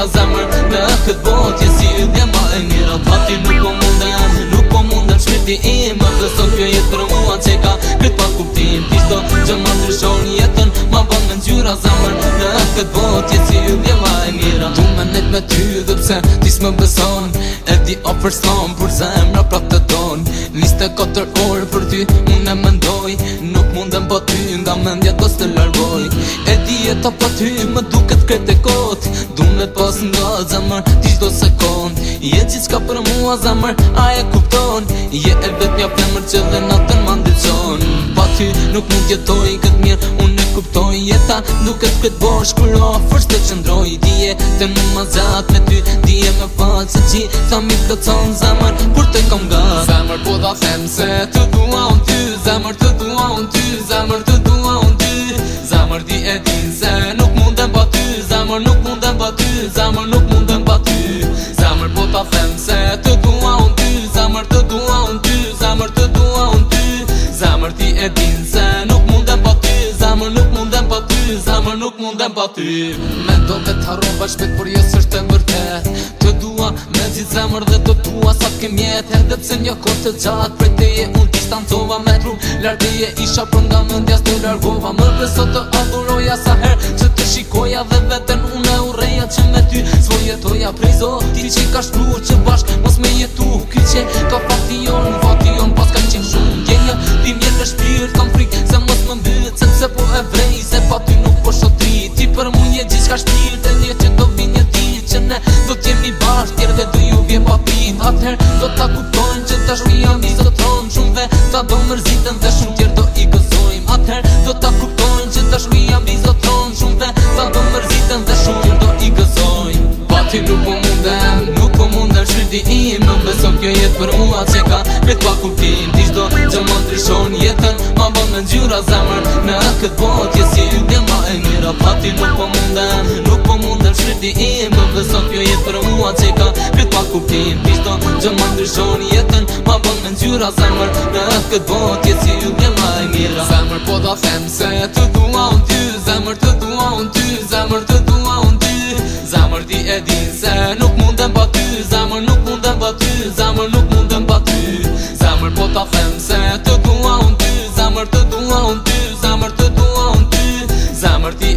ngjyra zemër në këtë botë je si ydhja ma e mira. Pa ty nuk po mundem shpirti im, më beso kjo jetë për mua që ka këtë pa kuptim. Ti çdo gjë ma ndryshon jetën, ma bën me ngjyra zemër në këtë botë je si ydhja ma e mira. Du me net me ty dhe pse ti s'më beson, e di ofër s'kam për zemra prap të don. 24 orë për ty unë e mendoj, nuk mundem pa ty nga mendja kos të largoj. E di jeta pa ty më duket krejt e kot, du me pas nga zemër ti çdo sekond. Je gjithçka për mua zemër, a e kupton? Je e vetmja femër që dhe natën ma ndryshon. Pa ty nuk mund jetoj këtë mirë, unë e kuptoj. Jeta duket këtë bosh kur ofër s'të qëndroj. Dije të në ma zat me ty, dije me falë se gjitha mi plotson zemër kur të kam gat. Zemër po da them se të dua unë ty, zemër të dua unë ty, zemër të dua unë ty. Zemër di e din se nuk mundem pa ty, zemër nuk mundem pa ty, zemër nuk mundem pa ty. Zemër po ta them se të dua unë ty, zemër të dua unë ty, zemër të dua unë ty. Zemër ti e din se nuk mundem pa ty, zemër nuk mundem pa ty, zemër nuk mundem pa ty. Mendo me t'harron ba shpet, por jo s'është e vërtet. Të dua me gjithë zemër dhe do tua sa t'kem jet. Edhe pse një kohë të gjatë prej teje unë distancova me tru, largëje isha për nga mendja s'të largova. Më beso të adhuroja sa herë që të shikoja dhe veten unë e urreja që me ty s'vo jetoja prej Zotit që ka shkruar që bashk mos me jetu. Ky që ka fati jon pas ka qenë shumë gjenja, ti mjen në shpirt kam frikë se mos më mbyt, sepse po e vrej se pa ty nuk po shotri. Ti për mu je gjithçka shpirt e një që do vinë një ditë që ne do t'jemi bashkë, tjerë dhe do ju vjen pa prit. Atëherë do ta kuptojnë që dashuria mi zotron, shumë veta do mërziten dhe shumë tjerë do i gëzojmë. Atëherë do ta kuptojnë që dashuria mi zotron, shumë veta do mërziten dhe shumë tjerë do i gëzojmë. Pa ty nuk po mundem shpirti im, më beso kjo jetë për mua që ka këtë pa kuptim. Ti çdo gjë më ndryshon jetën, ma bën me ngjyra zemër në këtë botë je si ydhja ma e mira. Pa ty nuk po mundem shpirti im, më beso kjo jetë për mua që ka këtë pa kuptim. Ti çdo gjë më ndryshon jetën, ma bën me ngjyra zemër në këtë botë je si ydhja ma e mira. Zemër po da them se të dua unë ty, zemër të dua unë ty, zemër të dua unë ty. Zemër ti e din se nuk mundem pa ty, zemër nuk mundem pa ty, zemër nuk mundem pa ty. Zemër po ta them se të dua unë ty, zemër të dua unë ty, zemër të dua unë ty. Zemër ti